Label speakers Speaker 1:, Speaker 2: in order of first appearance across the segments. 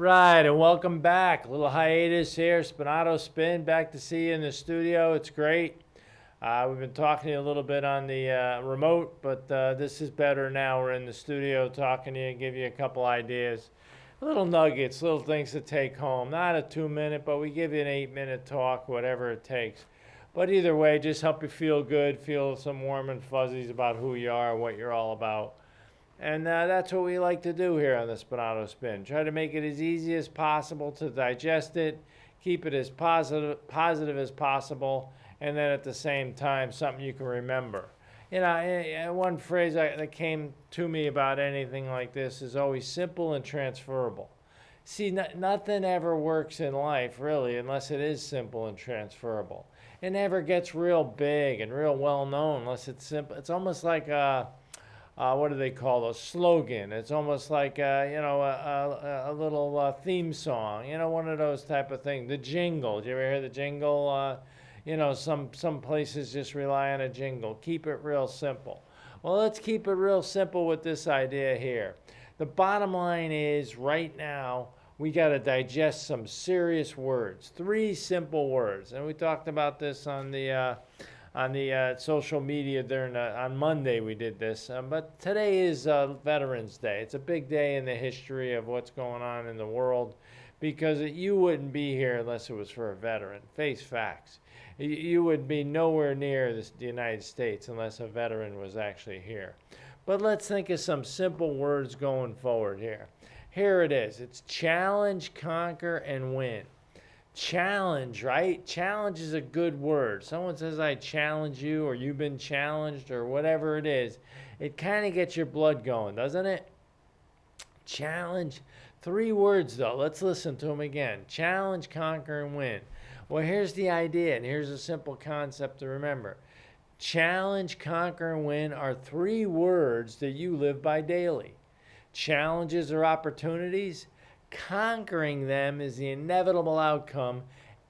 Speaker 1: Right, and welcome back. A little hiatus here. Spinato Spin, back to see you in the studio. It's great. We've been talking to you a little bit on the remote, but this is better now. We're in the studio talking to you and give you a couple ideas. Little nuggets, little things to take home. Not a 2 minute, but we give you an 8 minute talk, whatever it takes. But either way, just help you feel good, feel some warm and fuzzies about who you are, what you're all about. And that's what we like to do here on the Spinato Spin. Try to make it as easy as possible to digest it, keep it as positive as possible, and then at the same time, something you can remember. One phrase that came to me about anything like this is always simple and transferable. See, nothing ever works in life, really, unless it is simple and transferable. It never gets real big and real well known unless it's simple. It's almost like what do they call a slogan? It's almost like a little theme song. One of those type of things. The jingle. Did you ever hear the jingle? Some places just rely on a jingle. Keep it real simple. Well, let's keep it real simple with this idea here. The bottom line is right now we got to digest some serious words. 3 simple words, and we talked about this on the social media on Monday we did this. But today is Veterans Day. It's a big day in the history of what's going on in the world because you wouldn't be here unless it was for a veteran. Face facts. You would be nowhere near the United States unless a veteran was actually here. But let's think of some simple words going forward here. Here it is. It's challenge, conquer, and win. Challenge, right? Challenge is a good word. Someone says, I challenge you, or you've been challenged, or whatever it is. It kind of gets your blood going, doesn't it? Challenge. 3 words, though. Let's listen to them again. Challenge, conquer, and win. Well, here's the idea, and here's a simple concept to remember. Challenge, conquer, and win are 3 words that you live by daily. Challenges are opportunities. Conquering them is the inevitable outcome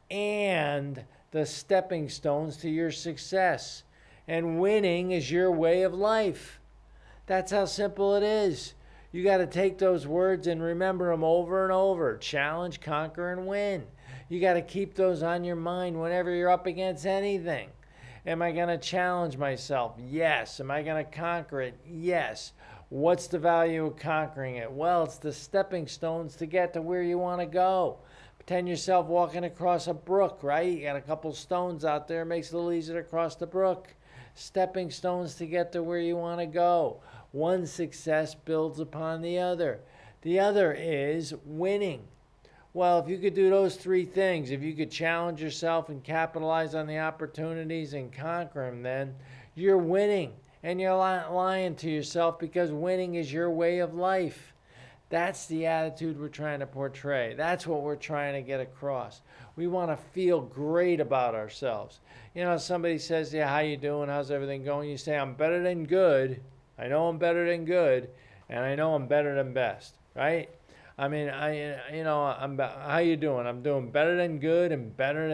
Speaker 1: and the stepping stones to your success. And winning is your way of life. That's how simple it is. You got to take those words and remember them over and over. Challenge, conquer, and win. You got to keep those on your mind whenever you're up against anything. Am I going to challenge myself? Yes. Am I going to conquer it? Yes. What's the value of conquering it? Well, it's the stepping stones to get to where you want to go. Pretend yourself walking across a brook, right? You got a couple stones out there. It makes it a little easier to cross the brook. Stepping stones to get to where you want to go. One success builds upon the other. The other is winning. Well, if you could do those 3 things, if you could challenge yourself and capitalize on the opportunities and conquer them, then you're winning. And you're not lying to yourself because winning is your way of life. That's the attitude we're trying to portray. That's what we're trying to get across. We want to feel great about ourselves. Somebody says, yeah, how you doing? How's everything going? You say, I'm better than good. I know I'm better than good. And I know I'm better than best, right? I mean, how you doing? I'm doing better than good and better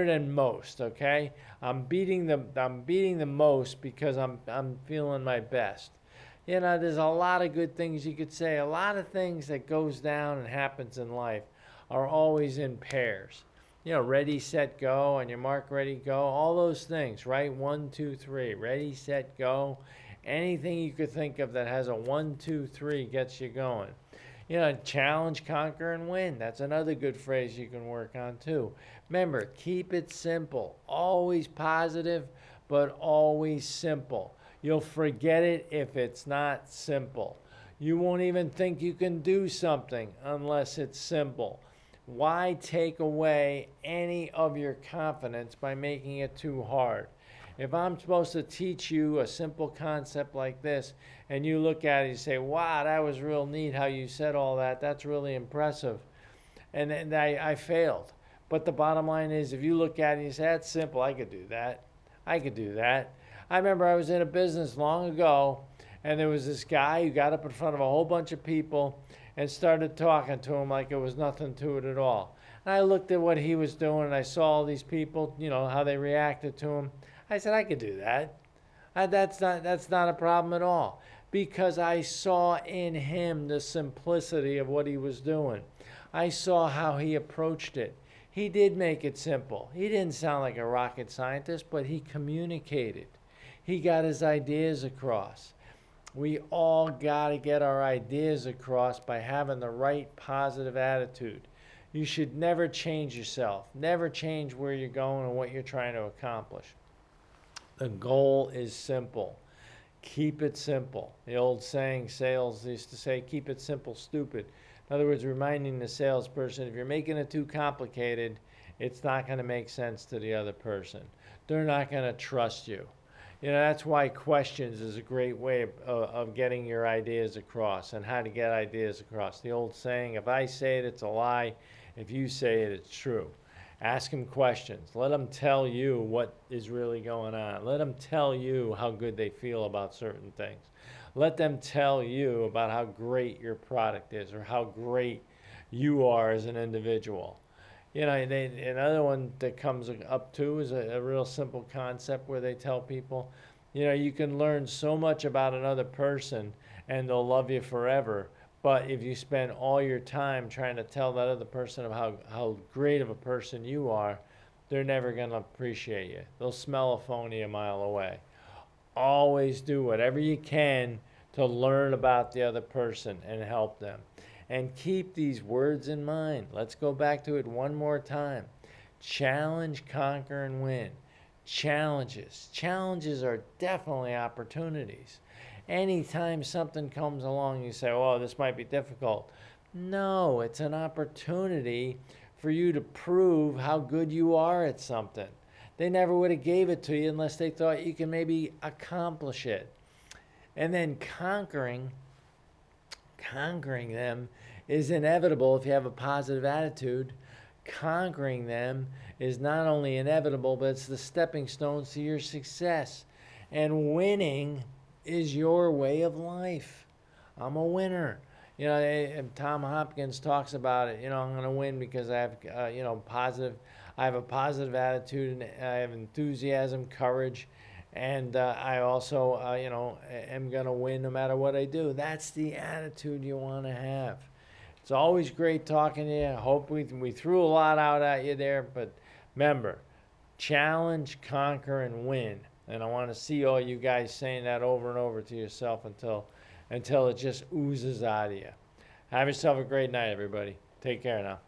Speaker 1: than most, okay? I'm beating the most because I'm feeling my best. There's a lot of good things you could say. A lot of things that goes down and happens in life are always in pairs. Ready, set, go, on your mark, ready, go. All those things, right? 1, 2, 3. Ready, set, go. Anything you could think of that has a 1, 2, 3 gets you going. Challenge, conquer, and win. That's another good phrase you can work on too. Remember, keep it simple. Always positive, but always simple. You'll forget it if it's not simple. You won't even think you can do something unless it's simple. Why take away any of your confidence by making it too hard? If I'm supposed to teach you a simple concept like this, and you look at it and say, wow, that was real neat how you said all that. That's really impressive. And I failed. But the bottom line is, if you look at it and you say, that's simple, I could do that. I could do that. I remember I was in a business long ago, and there was this guy who got up in front of a whole bunch of people and started talking to him like it was nothing to it at all. And I looked at what he was doing, and I saw all these people, how they reacted to him. I said, I could do that. That's not a problem at all, because I saw in him the simplicity of what he was doing. I saw how he approached it. He did make it simple. He didn't sound like a rocket scientist, but he communicated. He got his ideas across. We all got to get our ideas across by having the right positive attitude. You should never change yourself, never change where you're going and what you're trying to accomplish. The goal is simple. Keep it simple. The old saying, sales used to say, keep it simple, stupid. In other words, reminding the salesperson, if you're making it too complicated, it's not going to make sense to the other person. They're not going to trust you. You know, that's why questions is a great way of getting your ideas across and how to get ideas across. The old saying, if I say it, it's a lie. If you say it, it's true. Ask them questions. Let them tell you what is really going on. Let them tell you how good they feel about certain things. Let them tell you about how great your product is or how great you are as an individual. You know, another one that comes up too is a real simple concept where they tell people, you know, you can learn so much about another person and they'll love you forever. But if you spend all your time trying to tell that other person of how great of a person you are, they're never going to appreciate you. They'll smell a phony a mile away. Always do whatever you can to learn about the other person and help them. And keep these words in mind. Let's go back to it one more time. Challenge, conquer, and win. Challenges. Challenges are definitely opportunities. Anytime something comes along, you say, oh, this might be difficult. No, it's an opportunity for you to prove how good you are at something. They never would have gave it to you unless they thought you can maybe accomplish it. And then conquering them is inevitable if you have a positive attitude. Conquering them is not only inevitable, but it's the stepping stones to your success. And winning is your way of life. I'm a winner. You know, Tom Hopkins talks about it. You know, I'm going to win because I have, I have a positive attitude and I have enthusiasm, courage, and I also, am going to win no matter what I do. That's the attitude you want to have. It's always great talking to you. I hope we threw a lot out at you there, but remember, challenge, conquer, and win. And I want to see all you guys saying that over and over to yourself until it just oozes out of you. Have yourself a great night, everybody. Take care now.